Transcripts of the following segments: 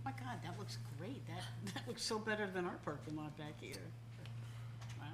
my God, that looks great. That looks so better than our parking lot back here. Wow.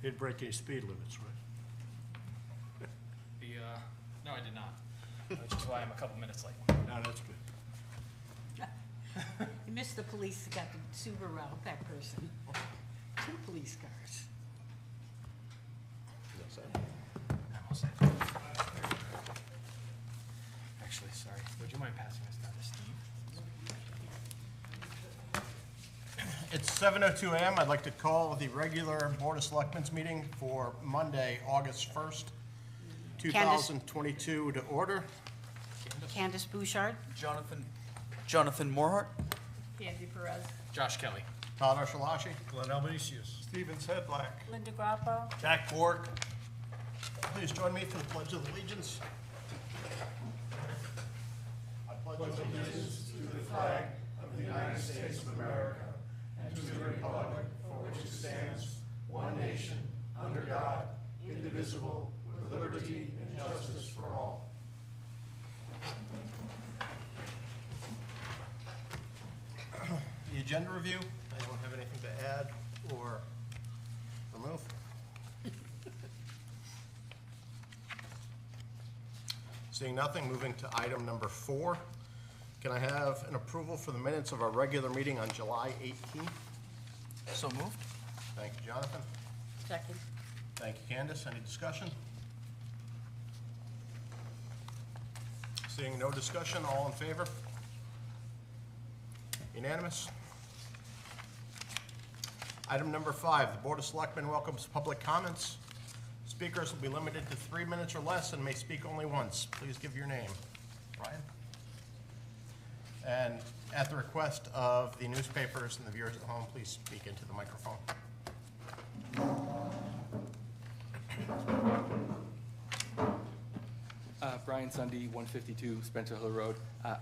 You didn't break any speed limits, right? No, I did not, which is why I'm a couple minutes late. No, that's good. You missed the police that got the Subaru out, that person. 2 police cars. I'm all set. Actually, sorry, would you mind passing this down to Steve? It's 7:02 a.m. I'd like to call the regular Board of Selectmen's meeting for Monday, August 1st, 2022 to order. Candace Bouchard. Jonathan Morhart. Andy Perez. Josh Kelly. Todd Archelashi. Glenn Albanesius. Stephen Sedlak. Linda Grappo. Jack Bork. Please join me for the Pledge of Allegiance. I pledge allegiance to the flag of the United States of America and to the republic for which it stands, one nation, under God, indivisible, with liberty and justice for all. The agenda review, anyone have anything to add or remove? Seeing nothing, moving to item number 4. Can I have an approval for the minutes of our regular meeting on July 18th? So moved. Thank you, Jonathan. Second. Thank you, Candace. Any discussion? Seeing no discussion, all in favor? Unanimous? Item number 5, the Board of Selectmen welcomes public comments. Speakers will be limited to 3 minutes or less and may speak only once. Please give your name. Brian? And at the request of the newspapers and the viewers at home, please speak into the microphone. Brian Sunday, 152 Spencer Hill Road.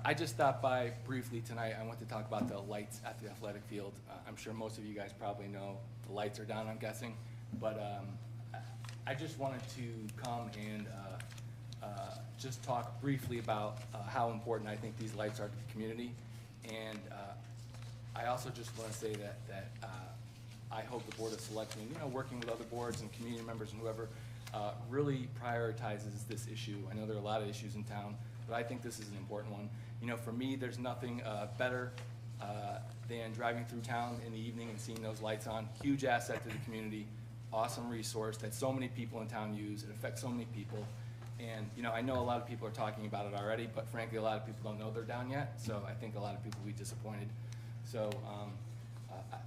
I just stopped by briefly tonight. I want to talk about the lights at the athletic field. I'm sure most of you guys probably know the lights are down, I'm guessing. But I just wanted to come and just talk briefly about how important I think these lights are to the community. And I also just want to say that I hope the Board of Selectmen, working with other boards and community members and whoever, really prioritizes this issue. I know there are a lot of issues in town, but I think this is an important one. For me, there's nothing better than driving through town in the evening and seeing those lights on. Huge asset to the community, awesome resource that so many people in town use. It affects so many people. And, I know a lot of people are talking about it already, but frankly, a lot of people don't know they're down yet. So I think a lot of people will be disappointed. So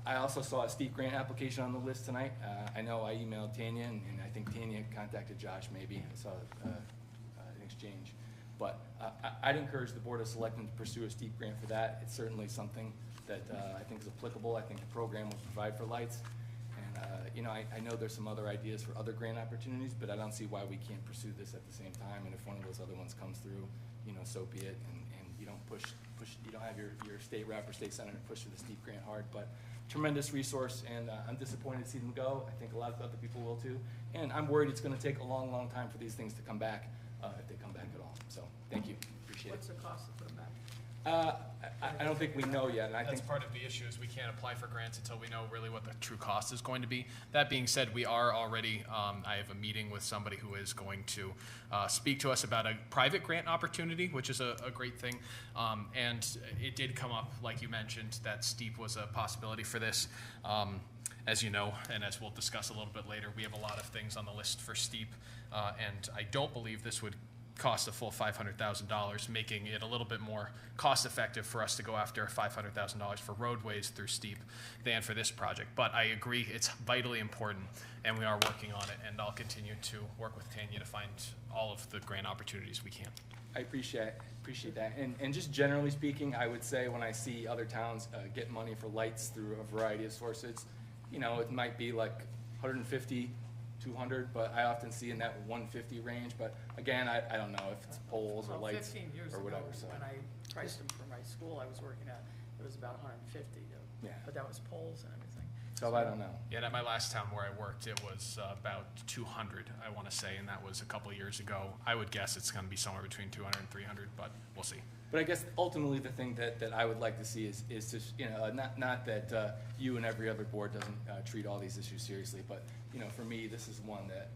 I also saw a steep grant application on the list tonight. I know I emailed Tanya, and I think Tanya contacted Josh maybe. I saw an exchange. But I'd encourage the Board of Selectmen to pursue a steep grant for that. It's certainly something that I think is applicable. I think the program will provide for lights. And, I know there's some other ideas for other grant opportunities, but I don't see why we can't pursue this at the same time. And if one of those other ones comes through, so be it. And you don't push, you don't have your state rep or state senator push for the steep grant hard. But tremendous resource, and I'm disappointed to see them go. I think a lot of other people will too. And I'm worried it's going to take a long, long time for these things to come back, if they come back at all. So, thank you. Appreciate it. What's the cost of them back? I don't think we know yet, and I That's think part of the issue is we can't apply for grants until we know really what the true cost is going to be. That being said, we are already, I have a meeting with somebody who is going to speak to us about a private grant opportunity, which is a great thing. And it did come up, like you mentioned, that steep was a possibility for this. As you know, and as we'll discuss a little bit later, we have a lot of things on the list for steep, and I don't believe this would cost a full $500,000, making it a little bit more cost effective for us to go after $500,000 for roadways through steep than for this project. But I agree, it's vitally important, and we are working on it, and I'll continue to work with Tanya to find all of the grant opportunities we can. I appreciate that. And just generally speaking, I would say when I see other towns get money for lights through a variety of sources, it might be like 150, 200, but I often see in that 150 range. But again, I don't know if it's poles or lights 15 years or whatever. ago, So when I priced them for my school I was working at, it it was about 150, though. Yeah. But that was poles and everything. So I don't know. Yeah, and at my last town where I worked, it was about 200, I want to say, and that was a couple of years ago. I would guess it's going to be somewhere between 200 and 300, but we'll see. But I guess ultimately the thing that I would like to see is to, not that you and every other board doesn't treat all these issues seriously, but, for me, this is one that,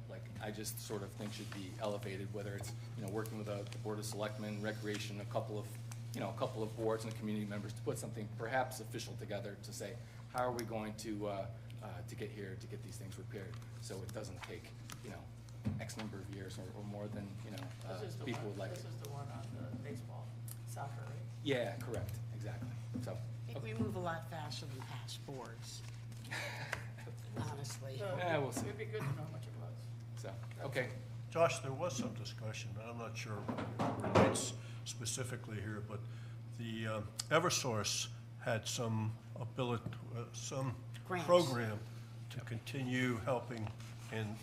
I just sort of think should be elevated, whether it's, working with the Board of Selectmen, Recreation, a couple of boards and community members to put something perhaps official together to say, how are we going to get here, to get these things repaired, so it doesn't take, X number of years or more than, This is the people one- would like This it. is the one on the baseball, soccer, right? Yeah, correct, exactly, so. I think we move a lot faster than past boards, honestly. So Yeah, we'll see. It'd be good to know how much it was. So, okay, Josh, there was some discussion, I'm not sure it relates specifically here, but the Eversource had some ability, some Grants. program to continue helping in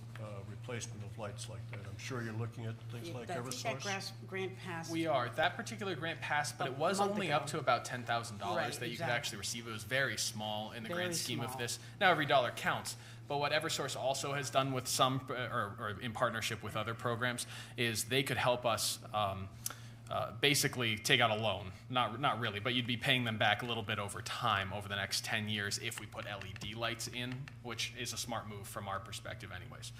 replacement of lights like that. I'm sure you're looking at things Yeah, like I think that Eversource. grant passed. We are. That particular grant passed, but A it was month only ago. up to about $10,000 Right, that you could exactly. actually receive. It was very small in the Very grand scheme of small. this. Now every dollar counts. But what Eversource also has done with some, or in partnership with other programs, is they could help us basically take out a loan. Not really, but you'd be paying them back a little bit over time, over the next 10 years, if we put LED lights in, which is a smart move from our perspective anyways.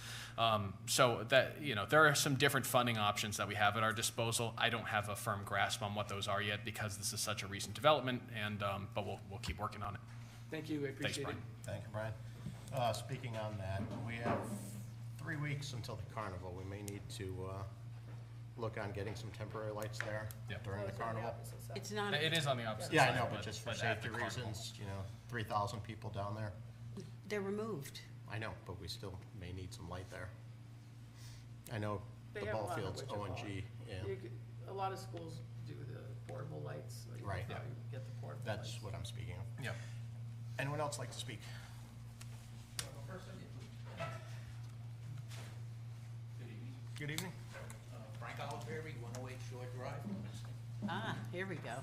So that, there are some different funding options that we have at our disposal. I don't have a firm grasp on what those are yet because this is such a recent development, and but we'll keep working on it. thank you, I appreciate it. Brian. Thank you, Brian. Speaking on that, we have 3 weeks until the carnival. We may need to look on getting some temporary lights there Yep. during the carnival. It's not, It is on the opposite Yeah, side. I know, but just for at safety the carnival. reasons, 3,000 people down there. they're removed. I know, but we still may need some light there. I know They the have ball one on field's Wichita. ONG, yeah, A lot of schools do the portable lights. So you Right. can probably get the portable that's lights. what I'm speaking of. Yep. Anyone else like to speak? Good evening. Frank Oliver, 108 Shore Drive. Ah, here we go.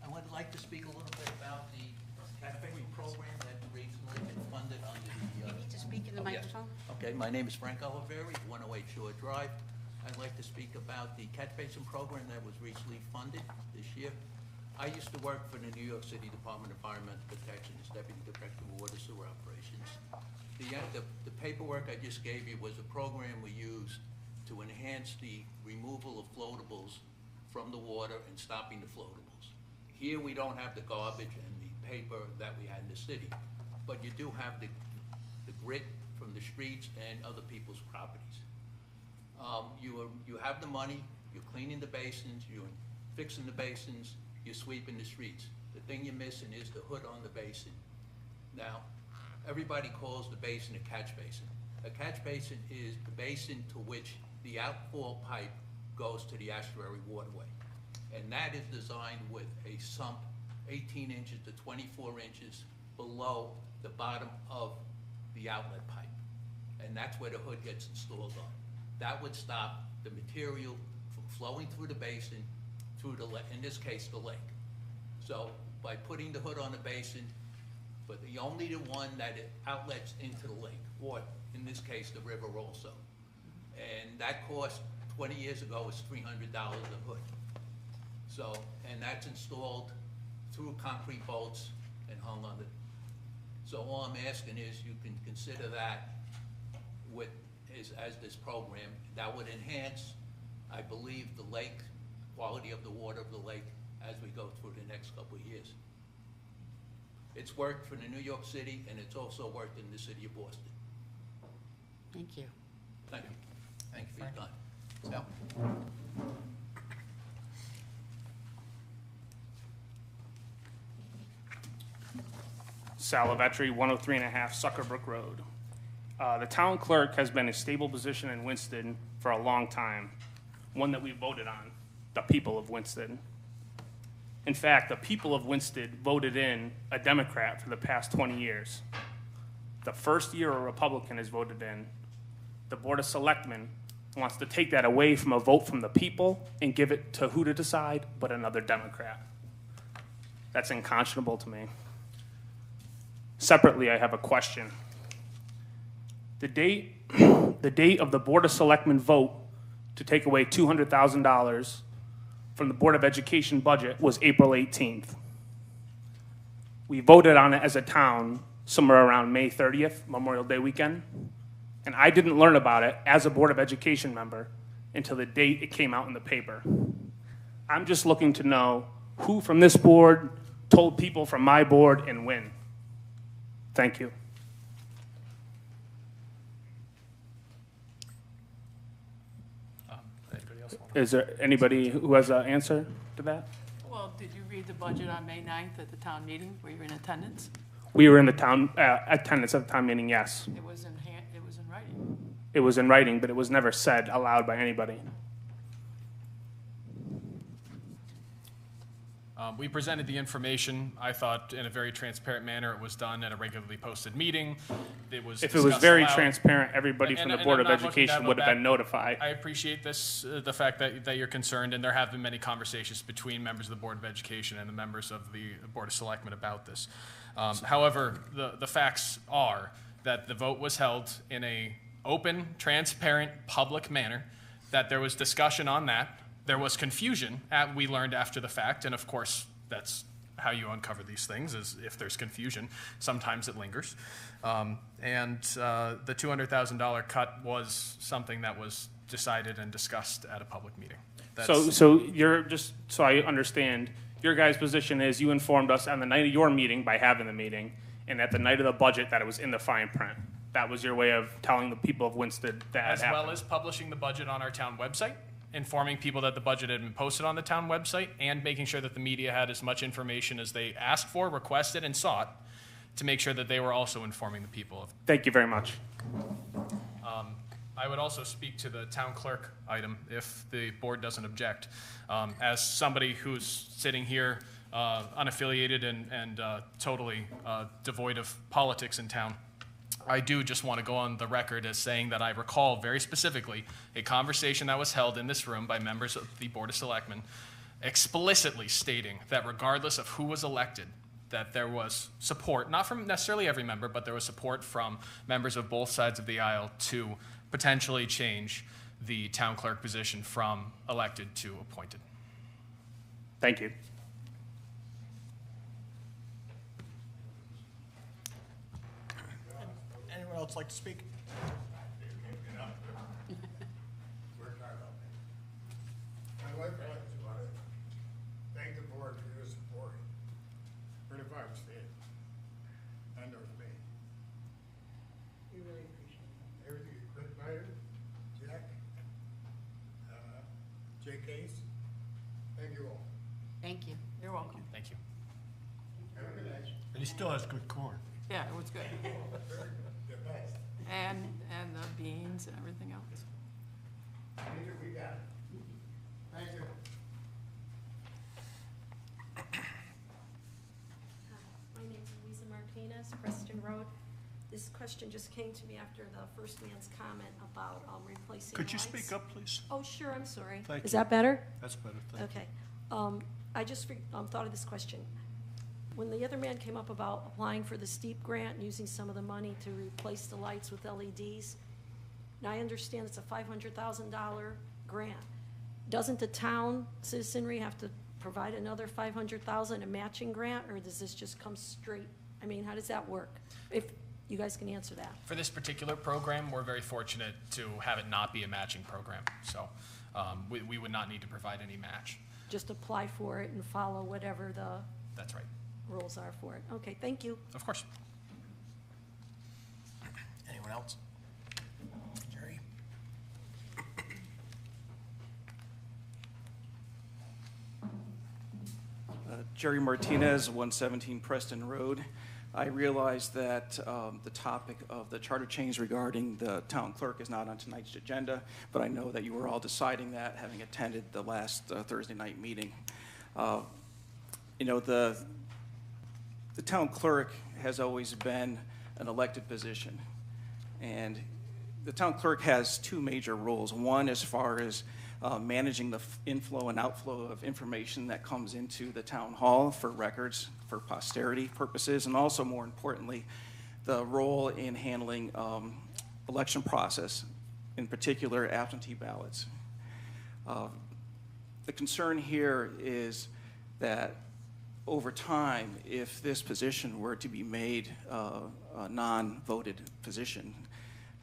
I would like to speak a little bit about the cafe program that recently been funded under the. You need to speak in the Oh, yes. microphone. Okay, my name is Frank Oliveri, 108 Shore Drive. I'd like to speak about the catch basin program that was recently funded this year. I used to work for the New York City Department of Environmental Protection as Deputy Director of Water Sewer Operations. The paperwork I just gave you was a program we used to enhance the removal of floatables from the water and stopping the floatables. Here, we don't have the garbage and the paper that we had in the city, but you do have the grit from the streets and other people's properties. You have the money, you're cleaning the basins, you're fixing the basins, you're sweeping the streets. The thing you're missing is the hood on the basin. Now, everybody calls the basin a catch basin. A catch basin is the basin to which the outfall pipe goes to the estuary waterway. And that is designed with a sump 18 inches to 24 inches below the bottom of the outlet pipe. And that's where the hood gets installed on. That would stop the material from flowing through the basin, through the, in this case, the lake. So by putting the hood on the basin, but the only the one that it outlets into the lake, or in this case, the river also. And that cost 20 years ago was $300 a hood. So, and that's installed through concrete bolts and hung on the, so all I'm asking is you can consider that with, as this program, that would enhance, I believe, the lake, quality of the water of the lake as we go through the next couple of years. It's worked for the New York City, and it's also worked in the city of Boston. Thank you. Thank you. Thank you, Be Frank. done. Sal? Salavetri, 103 and a half Suckerbrook Road. The town clerk has been a stable position in Winston for a long time, one that we voted on, the people of Winston. In fact, the people of Winston voted in a Democrat for the past 20 years. The first year a Republican is voted in, the Board of Selectmen wants to take that away from a vote from the people and give it to who to decide but another Democrat. That's unconscionable to me. Separately, I have a question. The date of the Board of Selectmen vote to take away $200,000 from the Board of Education budget was April 18th. We voted on it as a town somewhere around May 30th, Memorial Day weekend, and I didn't learn about it as a Board of Education member until the date it came out in the paper. I'm just looking to know who from this board told people from my board and when. Thank you. Anybody else want Is there anybody who has an answer to that? Well, did you read the budget on May 9th at the town meeting? Were you in attendance? We were in the town attendance at the town meeting, yes. It was in writing. It was in writing, but it was never said aloud by anybody. We presented the information, I thought, in a very transparent manner. It was done at a regularly posted meeting. It was If it was discussed very aloud. transparent, everybody from the Board I'm of not looking to Education go would have back. been notified. I appreciate this, the fact that you're concerned, and there have been many conversations between members of the Board of Education and the members of the Board of Selectmen about this. However, the facts are that the vote was held in a open, transparent, public manner, that there was discussion on that. There was confusion, we learned after the fact, and of course, that's how you uncover these things, is if there's confusion. Sometimes it lingers. The $200,000 cut was something that was decided and discussed at a public meeting. So you're just, so I understand, your guys' position is you informed us on the night of your meeting by having the meeting, and at the night of the budget that it was in the fine print. That was your way of telling the people of Winston that As happened. well as publishing the budget on our town website, informing people that the budget had been posted on the town website, and making sure that the media had as much information as they asked for, requested, and sought to make sure that they were also informing the people of. Thank you very much. I would also speak to the town clerk item if the board doesn't object. As somebody who's sitting here unaffiliated and totally devoid of politics in town, I do just want to go on the record as saying that I recall very specifically a conversation that was held in this room by members of the Board of Selectmen explicitly stating that regardless of who was elected, that there was support, not from necessarily every member, but there was support from members of both sides of the aisle to potentially change the town clerk position from elected to appointed. Thank you. Anyone else like to speak? My wife and I just want to thank the board for your support. Pretty far state. I know it's me. We really appreciate it. Everything, Chris Meyer, Jack, Jay Case, thank you all. Thank you. You're welcome. Thank you. Have a good night. And he still has good corn. Yeah, it was good. The best. And the beans and everything else. We got it. Thank you. My name's Louisa Martinez, Preston Road. This question just came to me after the first man's comment about replacing Could you lights. speak up, please? Oh, sure, I'm sorry. Thank Is you. that better? That's better, thank you. Okay. I just thought of this question. When the other man came up about applying for the STEEP grant and using some of the money to replace the lights with LEDs, now I understand it's a $500,000 grant. Doesn't the town citizenry have to provide another $500,000 a matching grant, or does this just come straight? I mean, how does that work? If you guys can answer that. For this particular program, we're very fortunate to have it not be a matching program. So we would not need to provide any match. Just apply for it and follow whatever the That's right. rules are for it. Okay, thank you. Of course. Anyone else? Jerry? Jerry Martinez, 117 Preston Road. I realize that the topic of the charter change regarding the town clerk is not on tonight's agenda, but I know that you were all deciding that, having attended the last Thursday night meeting. You know, the town clerk has always been an elected position, and the town clerk has two major roles. One, as far as managing the inflow and outflow of information that comes into the town hall for records, for posterity purposes, and also, more importantly, the role in handling election process, in particular absentee ballots. The concern here is that over time, if this position were to be made a non-voted position,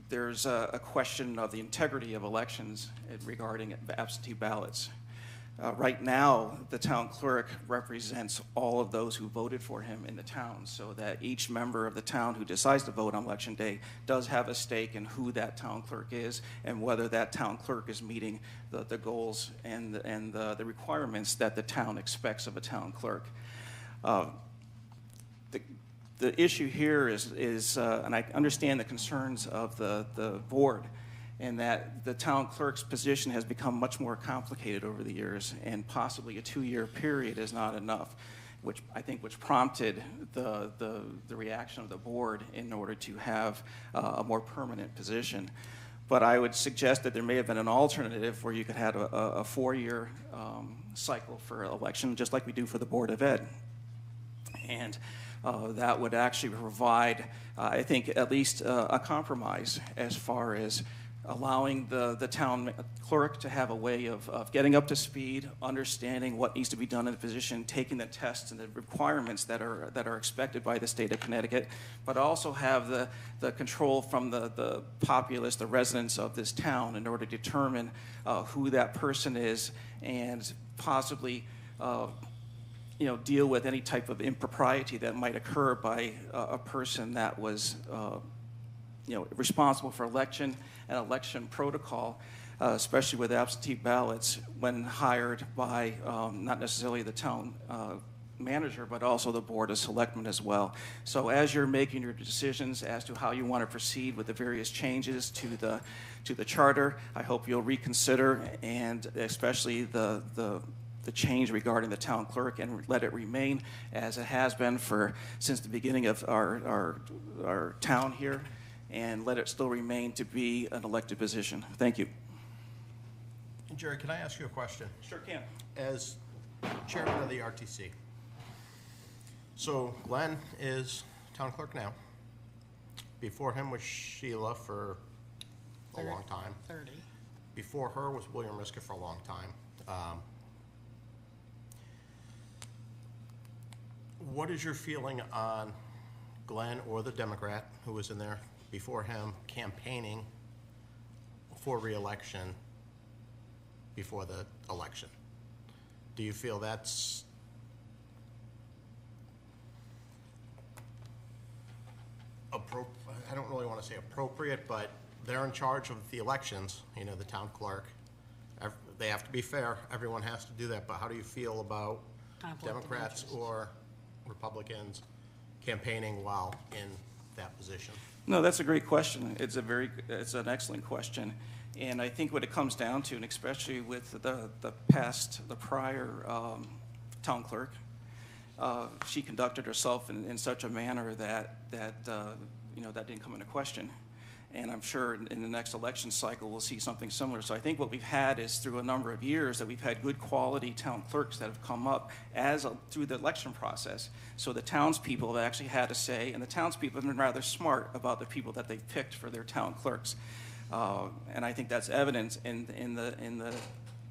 there's a question of the integrity of elections regarding absentee ballots. Right now, the town clerk represents all of those who voted for him in the town, so that each member of the town who decides to vote on election day does have a stake in who that town clerk is and whether that town clerk is meeting the goals and the requirements that the town expects of a town clerk. The issue here is and I understand the concerns of the board, and that the town clerk's position has become much more complicated over the years, and possibly a 2-year period is not enough, which prompted the reaction of the board in order to have a more permanent position. But I would suggest that there may have been an alternative where you could have a 4-year cycle for election, just like we do for the Board of Ed. And that would actually provide, I think, at least a compromise as far as allowing the town clerk to have a way of getting up to speed, understanding what needs to be done in the position, taking the tests and the requirements that are expected by the state of Connecticut, but also have the control from the populace, the residents of this town, in order to determine who that person is and possibly deal with any type of impropriety that might occur by a person that was responsible for election and election protocol, especially with absentee ballots, when hired by not necessarily the town manager, but also the Board of Selectmen as well. So as you're making your decisions as to how you want to proceed with the various changes to the charter, I hope you'll reconsider, and especially the change regarding the town clerk, and let it remain as it has been since the beginning of our town here, and let it still remain to be an elected position. Thank you. Jerry, can I ask you a question? Sure can. As chairman of the RTC, so Glenn is town clerk now. Before him was Sheila for a long time. 30. Before her was William Riska for a long time. What is your feeling on Glenn or the Democrat who was in there before him campaigning for re-election before the election? Do you feel that's I don't really want to say appropriate, but they're in charge of the elections, the town clerk. They have to be fair. Everyone has to do that. But how do you feel about Democrats or Republicans campaigning while in that position? No, that's a great question. It's an excellent question. And I think what it comes down to, and especially with the prior town clerk, she conducted herself in such a manner that didn't come into question. And I'm sure in the next election cycle, we'll see something similar. So I think what we've had is, through a number of years, that we've had good quality town clerks that have come up through the election process. So the townspeople have actually had a say, and the townspeople have been rather smart about the people that they've picked for their town clerks. And I think that's evident in the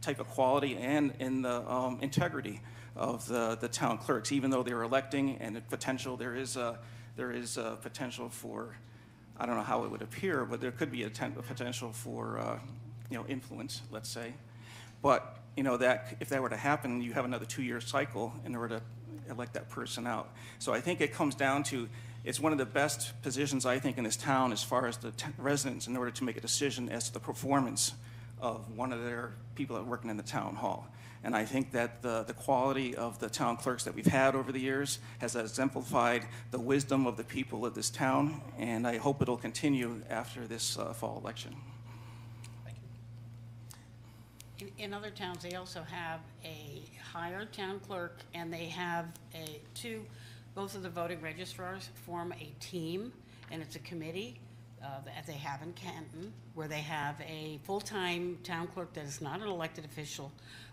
type of quality and in the integrity of the town clerks. Even though they're electing, and there is a potential for, I don't know how it would appear, but there could be a potential for influence, let's say. But that if that were to happen, you have another 2-year cycle in order to elect that person out. So I think it comes down to, it's one of the best positions, I think, in this town as far as the residents, in order to make a decision as to the performance of one of their people that are working in the town hall. And I think that the quality of the town clerks that we've had over the years has exemplified the wisdom of the people of this town, and I hope it'll continue after this fall election. Thank you. In other towns, they also have a hired town clerk, and they have both of the voting registrars form a team, and it's a committee that they have in Canton, where they have a full-time town clerk that is not an elected official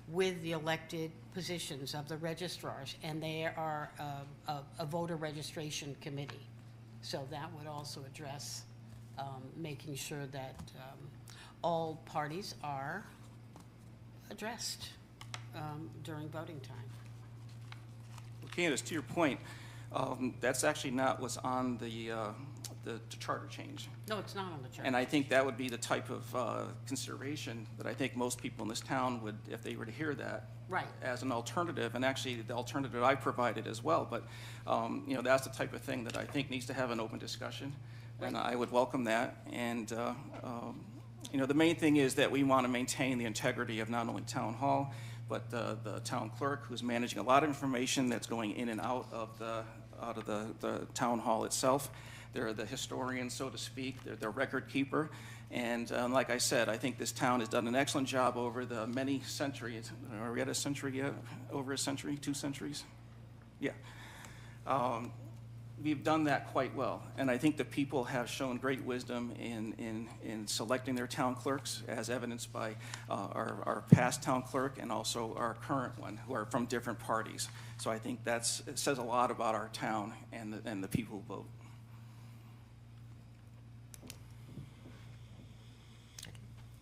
with the elected positions of the registrars, and they are a voter registration committee. So that would also address making sure that all parties are addressed during voting time. Well, Candace, to your point, that's actually not what's on the charter change. No, it's not on the chart. And I think that would be the type of consideration that I think most people in this town would, if they were to hear that, Right. as an alternative, and actually the alternative I provided as well. But you know, that's the type of thing that I think needs to have an open discussion, and I would welcome that. And you know, the main thing is that we want to maintain the integrity of not only town hall, but the town clerk, who's managing a lot of information that's going in and out of the town hall itself. They're the historian, so to speak. They're the record keeper. And like I said, I think this town has done an excellent job over the many centuries. Are we at a century yet? Over a century? 2 centuries? Yeah. We've done that quite well. And I think the people have shown great wisdom in selecting their town clerks, as evidenced by our past town clerk and also our current one, who are from different parties. So I think it says a lot about our town and the people who vote.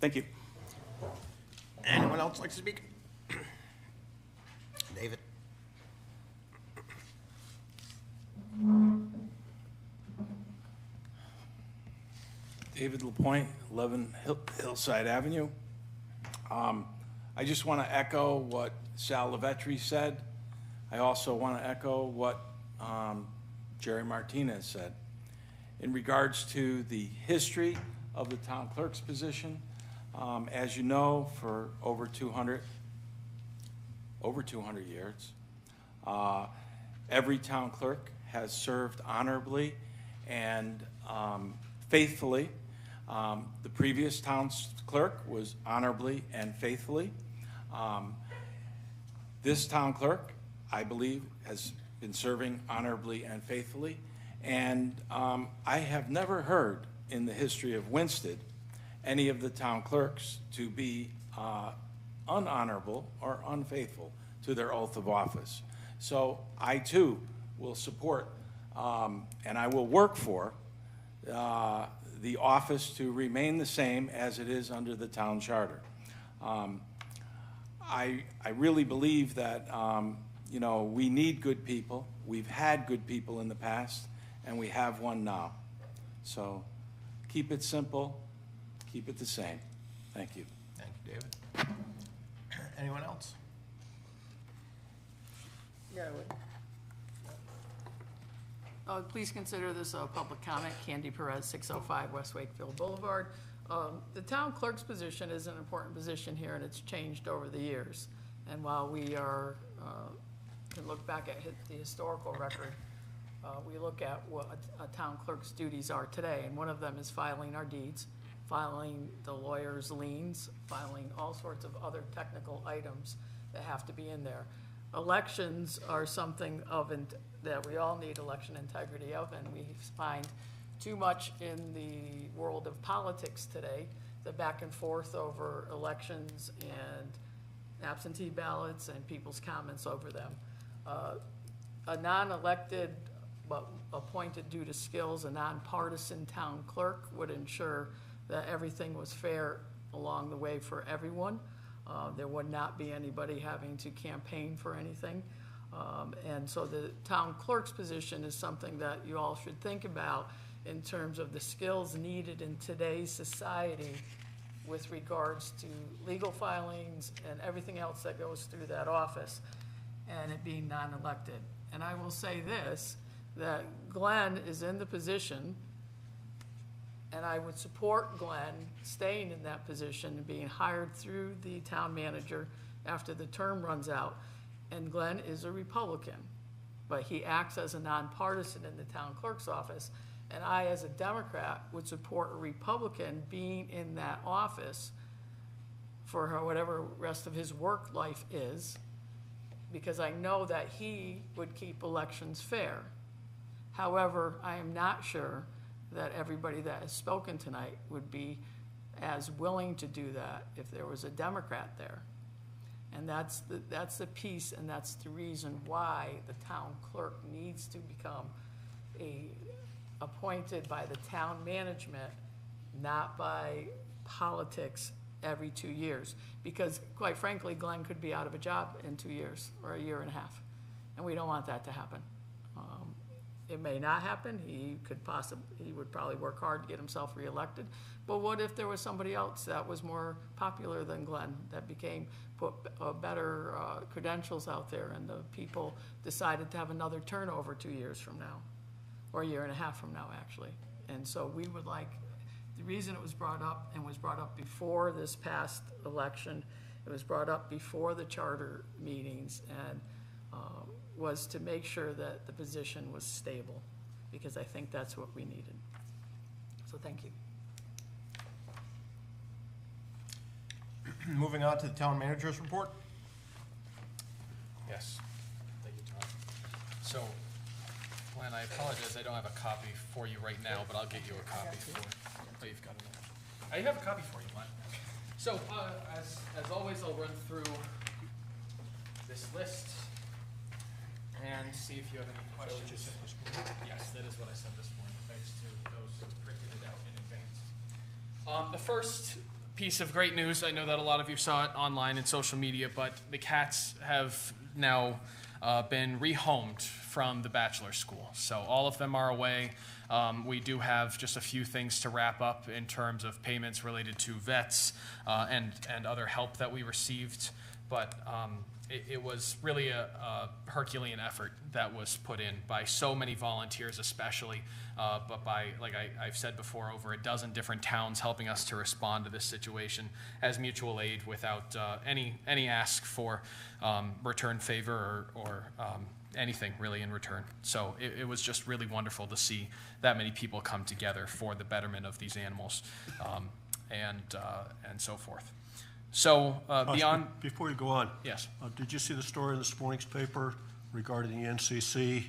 Thank you. Anyone else like to speak? David? David LaPointe, 11 Hillside Avenue. I just want to echo what Sal Lavetri said. I also want to echo what Jerry Martinez said. In regards to the history of the town clerk's position, as you know, for over 200 years, every town clerk has served honorably and faithfully. The previous town clerk was honorably and faithfully. This town clerk, I believe, has been serving honorably and faithfully. And I have never heard in the history of Winsted any of the town clerks to be unhonorable or unfaithful to their oath of office. So I too will support and I will work for the office to remain the same as it is under the town charter. I really believe that you know, we need good people. We've had good people in the past, and we have one now. So keep it simple, keep it the same. Thank you. Thank you, David. Anyone else? Yeah, I would. Please consider this a public comment. Candy Perez, 605 West Wakefield Boulevard. The town clerk's position is an important position here, and it's changed over the years. And while we are, can look back at the historical record, we look at what a town clerk's duties are today, and one of them is filing our deeds, filing the lawyer's liens, filing all sorts of other technical items that have to be in there. Elections are something that we all need election integrity of, and we find too much in the world of politics today, the back and forth over elections and absentee ballots and people's comments over them. A non-elected but appointed due to skills, a nonpartisan town clerk would ensure that everything was fair along the way for everyone. There would not be anybody having to campaign for anything. And so the town clerk's position is something that you all should think about in terms of the skills needed in today's society with regards to legal filings and everything else that goes through that office, and it being non-elected. And I will say this, that Glenn is in the position, and I would support Glenn staying in that position and being hired through the town manager after the term runs out. And Glenn is a Republican, but he acts as a nonpartisan in the town clerk's office. And I, as a Democrat, would support a Republican being in that office for whatever rest of his work life is, because I know that he would keep elections fair. However, I am not sure that everybody that has spoken tonight would be as willing to do that if there was a Democrat there. And that's the piece, and that's the reason why the town clerk needs to become appointed by the town management, not by politics every 2 years. Because quite frankly, Glenn could be out of a job in 2 years or a year and a half. And we don't want that to happen. It may not happen. He would probably work hard to get himself reelected. But what if there was somebody else that was more popular than Glenn, that put better credentials out there, and the people decided to have another turnover 2 years from now, or a year and a half from now, actually. And so we would like, the reason it was brought up, and was brought up before this past election, it was brought up before the charter meetings, and was to make sure that the position was stable, because I think that's what we needed. So thank you. Moving on to the town manager's report. Yes, thank you, Tom. So, Glenn, I apologize, I don't have a copy for you right now, but I'll get you a copy for, oh, you've got it. I have a copy for you, Glenn. So, as always, I'll run through this list and see if you have any questions. Yes, that is what I said this morning, thanks to those who printed it out in advance. The first piece of great news, I know that a lot of you saw it online and social media, but the cats have now been rehomed from the bachelor school. So all of them are away. We do have just a few things to wrap up in terms of payments related to vets and other help that we received, but it was really a Herculean effort that was put in by so many volunteers especially, but by, like I've said before, over a dozen different towns helping us to respond to this situation as mutual aid without any ask for return favor or anything really in return. So it was just really wonderful to see that many people come together for the betterment of these animals and so forth. So beyond... Before you go on. Yes. Did you see the story in this morning's paper regarding the NCC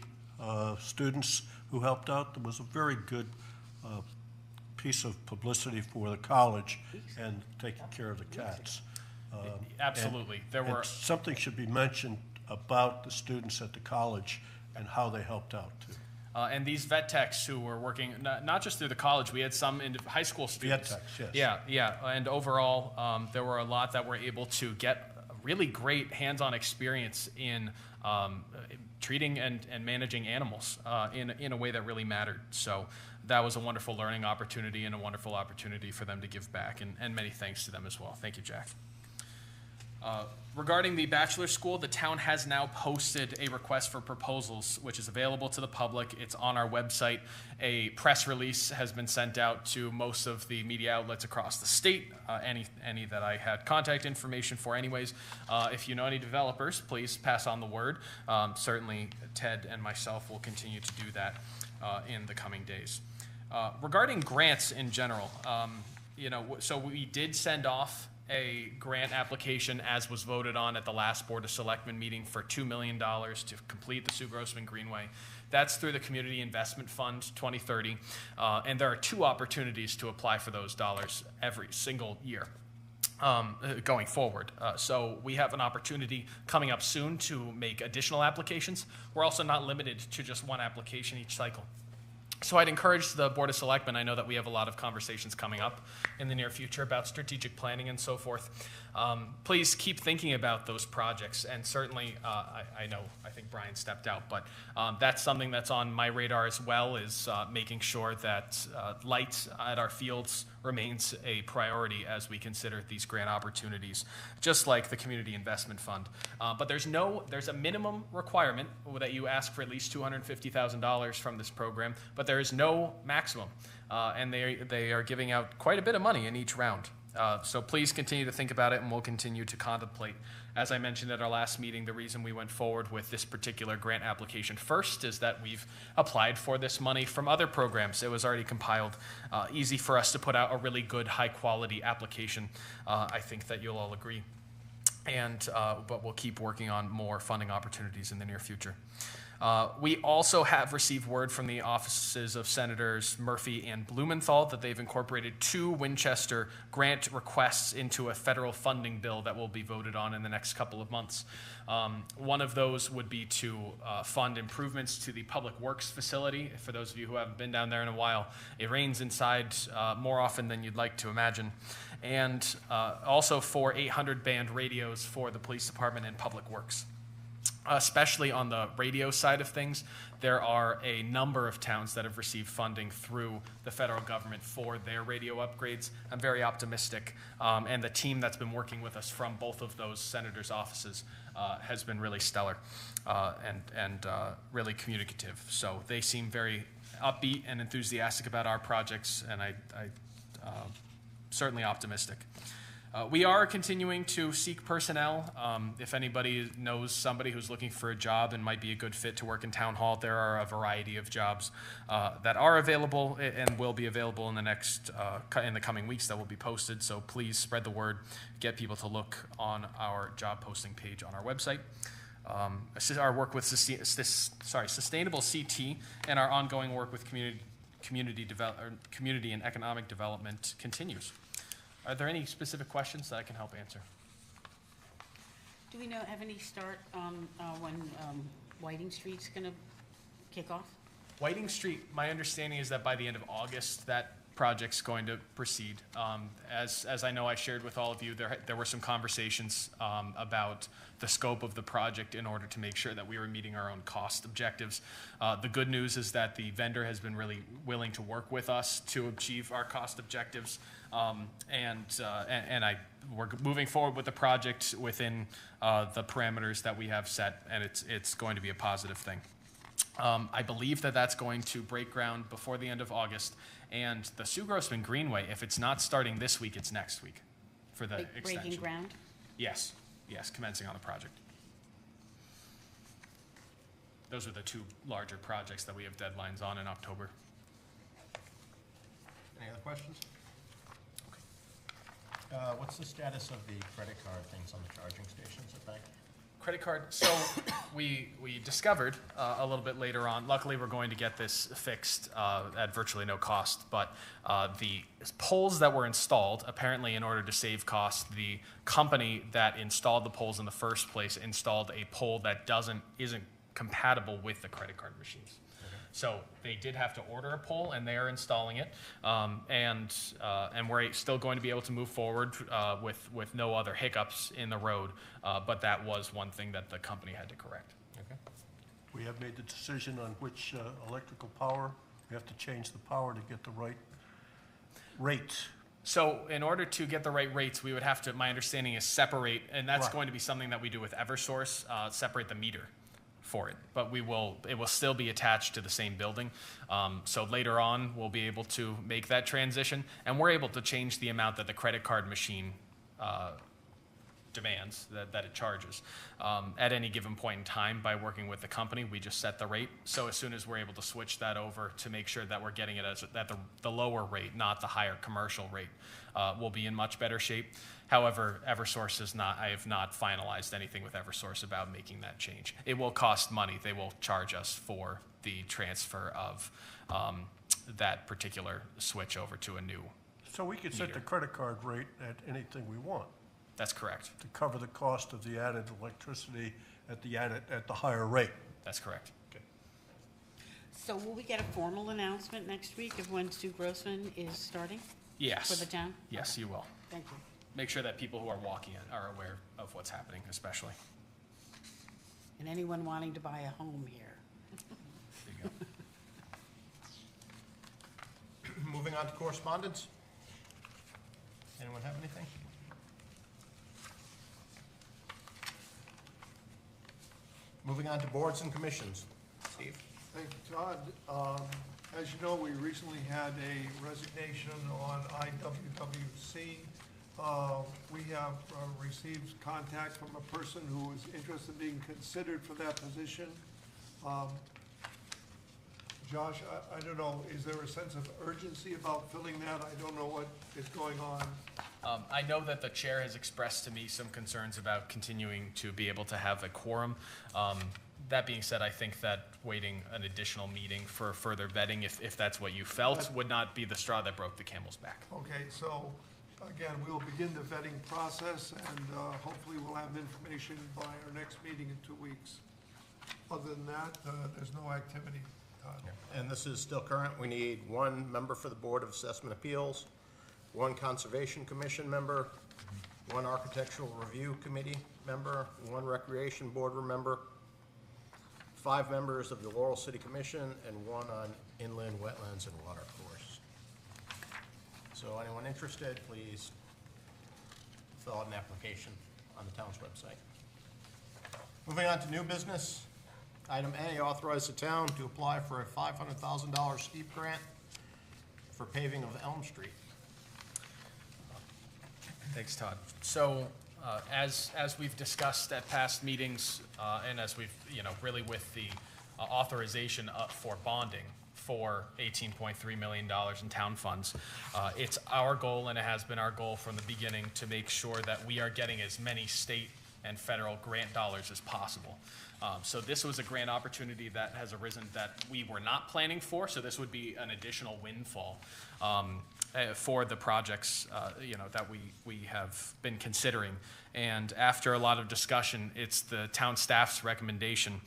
students who helped out? There was a very good piece of publicity for the college and taking care of the cats. Absolutely. And something should be mentioned about the students at the college and how they helped out too. And these vet techs who were working, not just through the college, we had some in high school students. Vet techs, yes. Yeah. And overall, there were a lot that were able to get really great hands-on experience in treating and managing animals in a way that really mattered. So that was a wonderful learning opportunity and a wonderful opportunity for them to give back, and many thanks to them as well. Thank you, Jack. Regarding the bachelor school, the town has now posted a request for proposals, which is available to the public. It's on our website. A press release has been sent out to most of the media outlets across the state, any that I had contact information for anyways. If you know any developers, please pass on the word. Certainly Ted and myself will continue to do that in the coming days. Regarding grants in general, so we did send off a grant application as was voted on at the last Board of Selectmen meeting for $2 million to complete the Sue Grossman Greenway. That's through the Community Investment Fund 2030, and there are 2 opportunities to apply for those dollars every single year going forward. So we have an opportunity coming up soon to make additional applications. We're also not limited to just 1 application each cycle. So I'd encourage the Board of Selectmen, I know that we have a lot of conversations coming up in the near future about strategic planning and so forth. Please keep thinking about those projects, and certainly, I think Brian stepped out, but that's something that's on my radar as well, is making sure that lights at our fields remains a priority as we consider these grant opportunities, just like the Community Investment Fund. But there's a minimum requirement that you ask for at least $250,000 from this program, but there is no maximum, and they are giving out quite a bit of money in each round. So please continue to think about it, and we'll continue to contemplate. As I mentioned at our last meeting, the reason we went forward with this particular grant application first is that we've applied for this money from other programs. It was already compiled. Easy for us to put out a really good, high-quality application. I think that you'll all agree. But we'll keep working on more funding opportunities in the near future. We also have received word from the offices of Senators Murphy and Blumenthal that they've incorporated 2 Winchester grant requests into a federal funding bill that will be voted on in the next couple of months. One of those would be to fund improvements to the Public Works facility. For those of you who haven't been down there in a while, it rains inside more often than you'd like to imagine. And also for 800 band radios for the police department and Public Works. Especially on the radio side of things, there are a number of towns that have received funding through the federal government for their radio upgrades. I'm very optimistic, and the team that's been working with us from both of those senators' offices has been really stellar and really communicative. So they seem very upbeat and enthusiastic about our projects, and I certainly optimistic. We are continuing to seek personnel. If anybody knows somebody who's looking for a job and might be a good fit to work in Town Hall, there are a variety of jobs that are available and will be available in the coming weeks that will be posted. So please spread the word, get people to look on our job posting page on our website. Our work with Sustainable CT and our ongoing work with community and economic development continues. Are there any specific questions that I can help answer? Do we have any start on when Whiting Street's going to kick off? Whiting Street, my understanding is that by the end of August, that project's going to proceed. As I know I shared with all of you, there were some conversations about the scope of the project in order to make sure that we were meeting our own cost objectives. The good news is that the vendor has been really willing to work with us to achieve our cost objectives. We're moving forward with the project within the parameters that we have set, and it's going to be a positive thing. I believe that that's going to break ground before the end of August, and the Sue Grossman Greenway, if it's not starting this week, it's next week for the extension. Breaking ground? Yes, commencing on the project. Those are the 2 larger projects that we have deadlines on in October. Any other questions? What's the status of the credit card things on the charging stations at bank? Credit card, so we discovered a little bit later on, luckily we're going to get this fixed at virtually no cost, but the poles that were installed, apparently in order to save costs, the company that installed the poles in the first place installed a pole that isn't compatible with the credit card machines. So they did have to order a pole, and they are installing it, and we're still going to be able to move forward with no other hiccups in the road. But that was one thing that the company had to correct. Okay. We have made the decision on which electrical power. We have to change the power to get the right rates. So in order to get the right rates, we would have to, my understanding is separate, and that's going to be something that we do with Eversource, separate the meter for it, but it will still be attached to the same building. So later on, we'll be able to make that transition, and we're able to change the amount that the credit card machine demands, that it charges. At any given point in time, by working with the company, we just set the rate. So as soon as we're able to switch that over to make sure that we're getting it at the lower rate, not the higher commercial rate, we'll be in much better shape. However, Eversource I have not finalized anything with Eversource about making that change. It will cost money. They will charge us for the transfer of that particular switch over to a new So we could set meter. the credit card rate at anything we want That's correct. to cover the cost of the added electricity at the higher rate. That's correct. So will we get a formal announcement next week of when Sue Grossman is starting Yes. for the town? Yes, you will. Thank you. Make sure that people who are walking it are aware of what's happening, especially. And anyone wanting to buy a home here? There you go. Moving on to correspondence. Anyone have anything? Moving on to boards and commissions. Steve? Thank you, Todd. As you know, we recently had a resignation on IWWC. We have received contact from a person who is interested in being considered for that position. Josh, I don't know, is there a sense of urgency about filling that? I don't know what is going on. I know that the chair has expressed to me some concerns about continuing to be able to have a quorum. That being said, I think that waiting an additional meeting for further vetting, if that's what you felt, would not be the straw that broke the camel's back. Okay, so, again, we'll begin the vetting process, and hopefully we'll have information by our next meeting in 2 weeks. Other than that, there's no activity. And this is still current. We need one member for the Board of Assessment Appeals, one Conservation Commission member, one Architectural Review Committee member, one Recreation Board member, 5 members of the Laurel City Commission, and one on inland wetlands and water course. So anyone interested, please fill out an application on the town's website. Moving on to new business. Item A, authorize the town to apply for a $500,000 steep grant for paving of Elm Street. Thanks, Todd. So, as we've discussed at past meetings, and as we've, really with the authorization for bonding for $18.3 million in town funds, it's our goal, and it has been our goal from the beginning, to make sure that we are getting as many state and federal grant dollars as possible. So this was a grant opportunity that has arisen that we were not planning for, so this would be an additional windfall for the projects, that we have been considering. And after a lot of discussion, it's the town staff's recommendation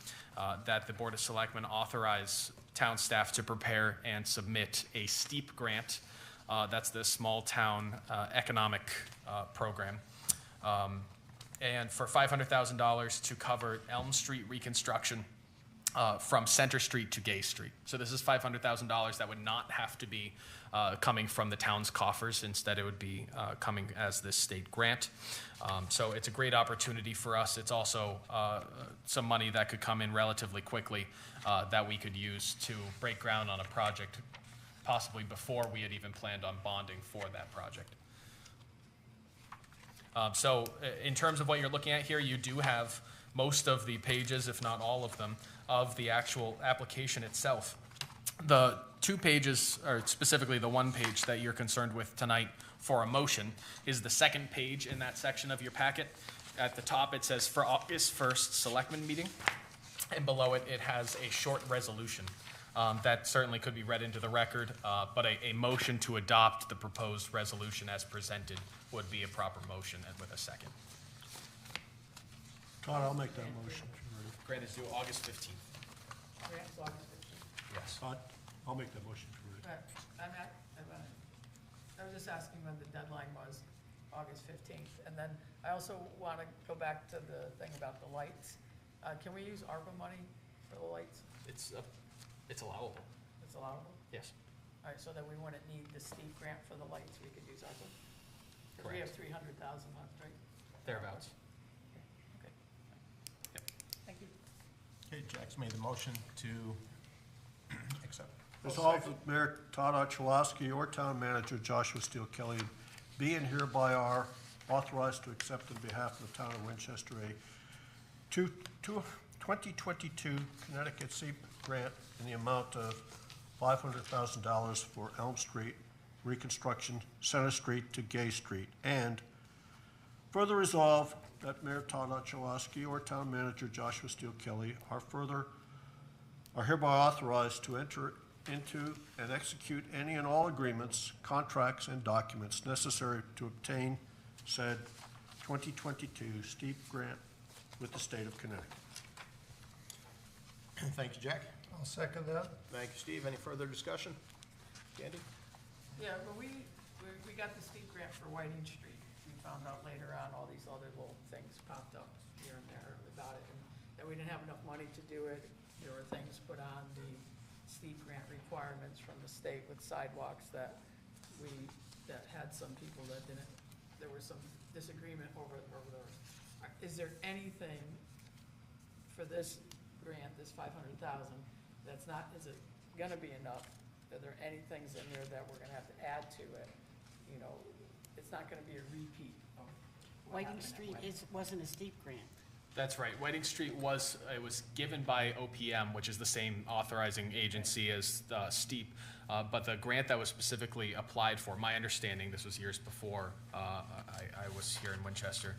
that the Board of Selectmen authorize town staff to prepare and submit a STEEP grant. That's the Small Town Economic Program. And for $500,000 to cover Elm Street reconstruction from Center Street to Gay Street. So this is $500,000 that would not have to be coming from the town's coffers. Instead, it would be coming as this state grant. So it's a great opportunity for us. It's also some money that could come in relatively quickly that we could use to break ground on a project, possibly before we had even planned on bonding for that project. So in terms of what you're looking at here, you do have most of the pages, if not all of them, of the actual application itself. The 2 pages, or specifically the 1 page that you're concerned with tonight for a motion, is the 2nd page in that section of your packet. At the top, it says for August 1st Selectmen meeting, and below it, it has a short resolution. That certainly could be read into the record, but a motion to adopt the proposed resolution as presented would be a proper motion and with a second. Todd, I'll make that motion. Grant is due August 15th. Grant's August 15th. Yes. Todd, I'll make that motion. I was just asking when the deadline was, August 15th. And then I also want to go back to the thing about the lights. Can we use ARPA money for the lights? It's allowable. It's allowable? Yes. All right, so that we wouldn't need the steep grant for the lights, we could use ARPA? Because we have 300,000 left, right? Thereabouts. Okay. Yep. Thank you. Okay, Jack's made the motion to accept. Resolved that Mayor Todd Archulowski or Town Manager Joshua Steele Kelly be and hereby are authorized to accept on behalf of the town of Winchester a 2022 Connecticut SEEP grant in the amount of $500,000 for Elm Street reconstruction, Center Street to Gay Street. And further resolve that Mayor Todd Archulowski or Town Manager Joshua Steele Kelly are hereby authorized to enter into and execute any and all agreements, contracts, and documents necessary to obtain said 2022 STEEP grant with the state of Connecticut. Thank you, Jack. I'll second that. Thank you, Steve. Any further discussion? Candy? Yeah, but we got the steep grant for Whiting Street. We found out later on all these other little things popped up here and there about it, and that we didn't have enough money to do it. There were things put on the steep grant requirements from the state with sidewalks that had some people that didn't, there was some disagreement over those. Is there anything for this grant, this 500,000, that's not, is it gonna be enough? Are there any things in there that we're gonna have to add to it? You know, it's not gonna be a repeat of what Whiting happened at Street Whiting. wasn't a steep grant. That's right. Whiting Street was given by OPM, which is the same authorizing agency as STEEP. But the grant that was specifically applied for, my understanding, this was years before I was here in Winchester,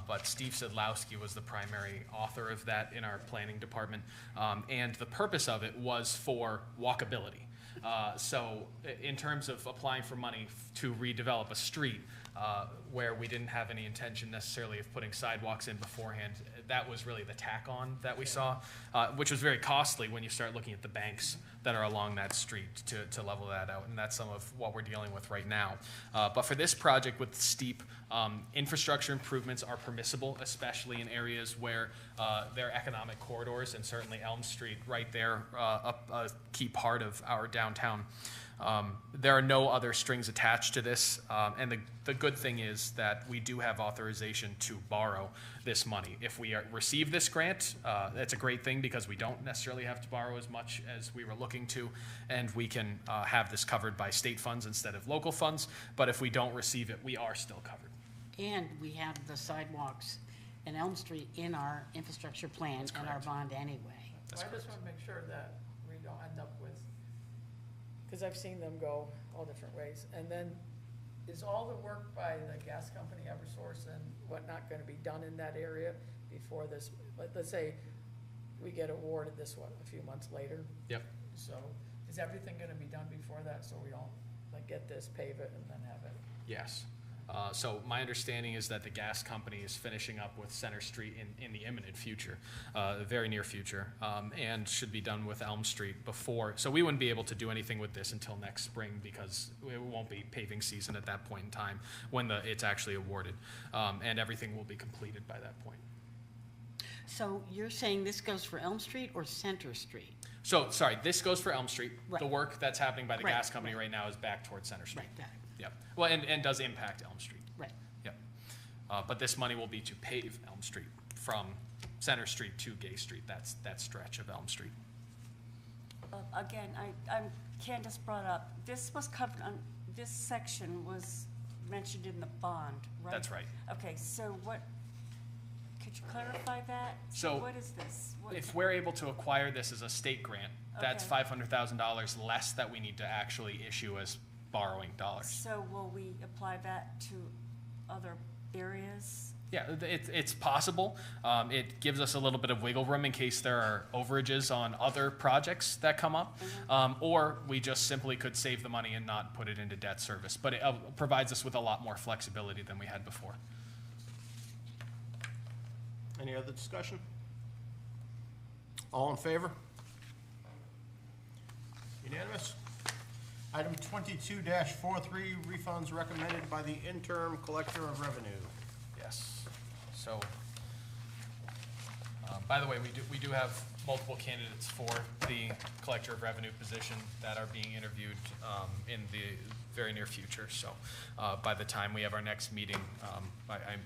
but Steve Sedlowski was the primary author of that in our planning department. And the purpose of it was for walkability. So in terms of applying for money to redevelop a street, where we didn't have any intention necessarily of putting sidewalks in beforehand, that was really the tack on that we saw, which was very costly when you start looking at the banks that are along that street to level that out, and that's some of what we're dealing with right now. But for this project with STEEP, infrastructure improvements are permissible, especially in areas where there are economic corridors, and certainly Elm Street right there, a key part of our downtown. There are no other strings attached to this, and the good thing is that we do have authorization to borrow this money. If we receive this grant, that's a great thing because we don't necessarily have to borrow as much as we were looking to, and we can have this covered by state funds instead of local funds. But if we don't receive it, we are still covered. And we have the sidewalks in Elm Street in our infrastructure plan and our bond anyway. Well, I just want to make sure that we don't end up with, because I've seen them go all different ways. And then is all the work by the gas company, Eversource, and whatnot going to be done in that area before this? Let's say we get awarded this, a few months later? Yep. So is everything going to be done before that so we don't get this, pave it, and then have it? Yes. So my understanding is that the gas company is finishing up with Center Street in the imminent future, very near future, and should be done with Elm Street before. So we wouldn't be able to do anything with this until next spring because it won't be paving season at that point in time when it's actually awarded, and everything will be completed by that point. So you're saying this goes for Elm Street or Center Street? So, sorry, this goes for Elm Street. Right. The work that's happening by the Right, gas company right now is back towards Center Street. Right, got it. Yep. Well, and does impact Elm Street. Right. Yep. But this money will be to pave Elm Street from Center Street to Gay Street. That's that stretch of Elm Street. Again, Candace brought up, this was covered on, this section was mentioned in the bond, right? That's right. Okay, so what, could you clarify that? So what is this? If we're able to acquire this as a state grant, that's Okay. $500,000 less that we need to actually issue as borrowing dollars. So will we apply that to other areas? Yeah, it's possible. It gives us a little bit of wiggle room in case there are overages on other projects that come up, or we just simply could save the money and not put it into debt service. But it provides us with a lot more flexibility than we had before. Any other discussion? All in favor? Unanimous? Item 22-43, refunds recommended by the interim collector of revenue. Yes. So, by the way, we do have multiple candidates for the collector of revenue position that are being interviewed in the very near future. So, by the time we have our next meeting, I'm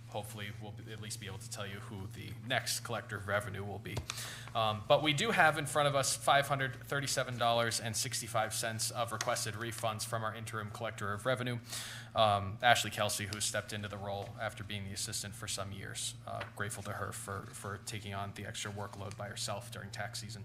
hopefully we'll at least be able to tell you who the next collector of revenue will be. But we do have in front of us $537.65 of requested refunds from our interim collector of revenue, Ashley Kelsey, who stepped into the role after being the assistant for some years. Grateful to her for taking on the extra workload by herself during tax season.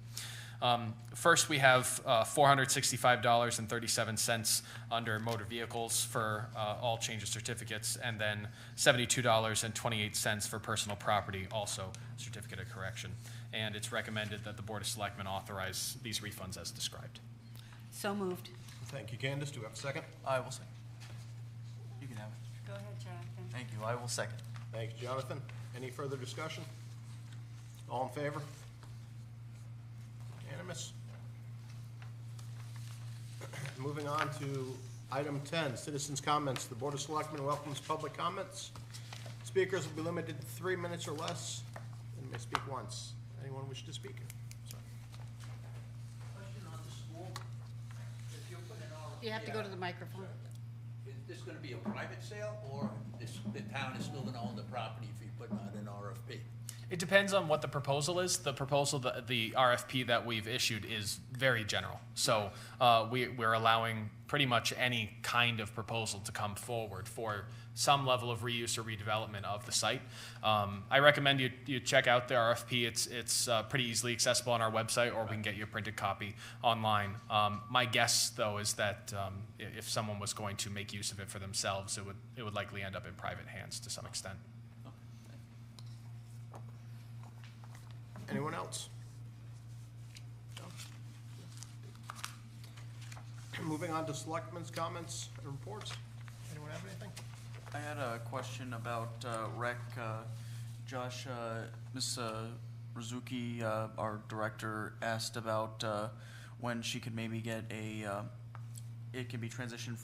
First, we have $465.37 under motor vehicles for all change of certificates, and then $72.28 for personal property, also certificate of correction. And it's recommended that the Board of Selectmen authorize these refunds as described. So moved. Thank you, Candace. Do we have a second? I will second. You can have it. Go ahead, Jonathan. Thank you. I will second. Thanks, Jonathan. Any further discussion? All in favor? Unanimous? Moving on to item 10, citizens' comments. The Board of Selectmen welcomes public comments. Speakers will be limited to 3 minutes or less and may speak once. Anyone wish to speak? Sorry. Question on the school. If you're putting an RFP You have to go to out, the microphone. is this gonna be a private sale, or the town is still gonna own the property if you put out an RFP? It depends on what the proposal is. The proposal, the RFP that we've issued is very general. So we're allowing pretty much any kind of proposal to come forward for some level of reuse or redevelopment of the site. I recommend you check out the RFP. It's pretty easily accessible on our website, or we can get you a printed copy online. My guess, though, is that if someone was going to make use of it for themselves, it would likely end up in private hands to some extent. Anyone else? No? Moving on to selectmen's comments and reports. Anyone have anything? I had a question about rec. Josh, Ms. Rizuki, our director, asked about when she could maybe get it can be transitioned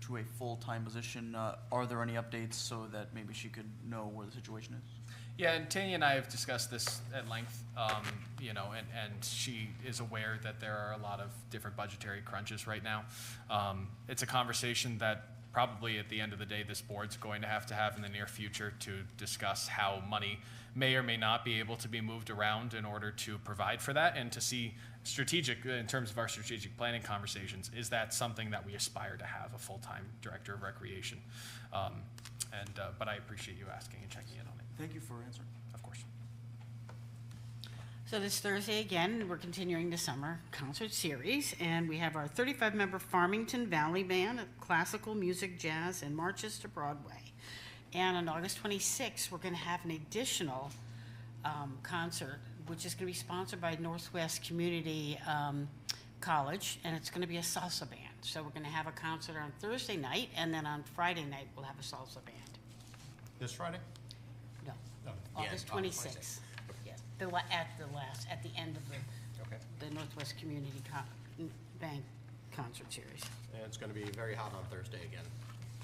to a full-time position. Are there any updates so that maybe she could know where the situation is? Yeah, and Tanya and I have discussed this at length, and she is aware that there are a lot of different budgetary crunches right now. It's a conversation that probably at the end of the day, this board's going to have in the near future to discuss how money may or may not be able to be moved around in order to provide for that, and to see in terms of our strategic planning conversations, is that something that we aspire to have, a full-time director of recreation? But I appreciate you asking and checking in on it. Thank you for answering. Of course. So this Thursday, again, we're continuing the summer concert series, and we have our 35-member Farmington Valley Band, classical music, jazz, and marches to Broadway. And on August 26th, we're going to have an additional concert, which is going to be sponsored by Northwest Community College, and it's going to be a salsa band. So we're going to have a concert on Thursday night, and then on Friday night, we'll have a salsa band. This Friday? No, Yeah, August August 26th. Yes, at the end of the Northwest Community Bank concert series. And it's gonna be very hot on Thursday again.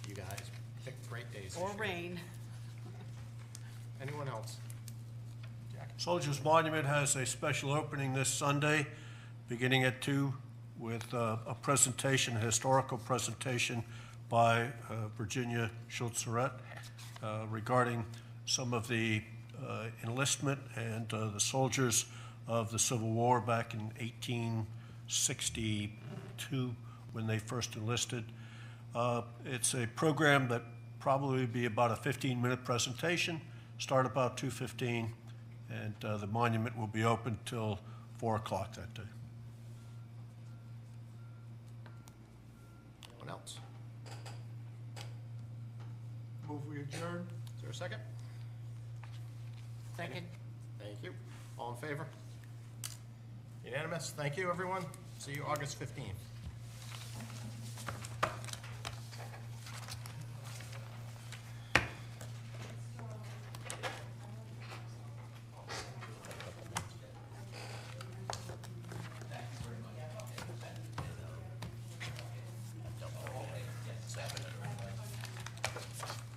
You guys picked great days. Or this year. rain. Anyone else? Jack? Soldiers Monument has a special opening this Sunday, beginning at 2, with a presentation, a historical presentation by Virginia Schultz-Surratt regarding some of the enlistment and the soldiers of the Civil War back in 1862 when they first enlisted. It's a program that probably be about a 15-minute presentation, start about 2:15, and the monument will be open till 4 o'clock that day. Anyone else? Move we adjourn. Is there a second? Second. Thank you. All in favor? Unanimous. Thank you, everyone. See you August 15th.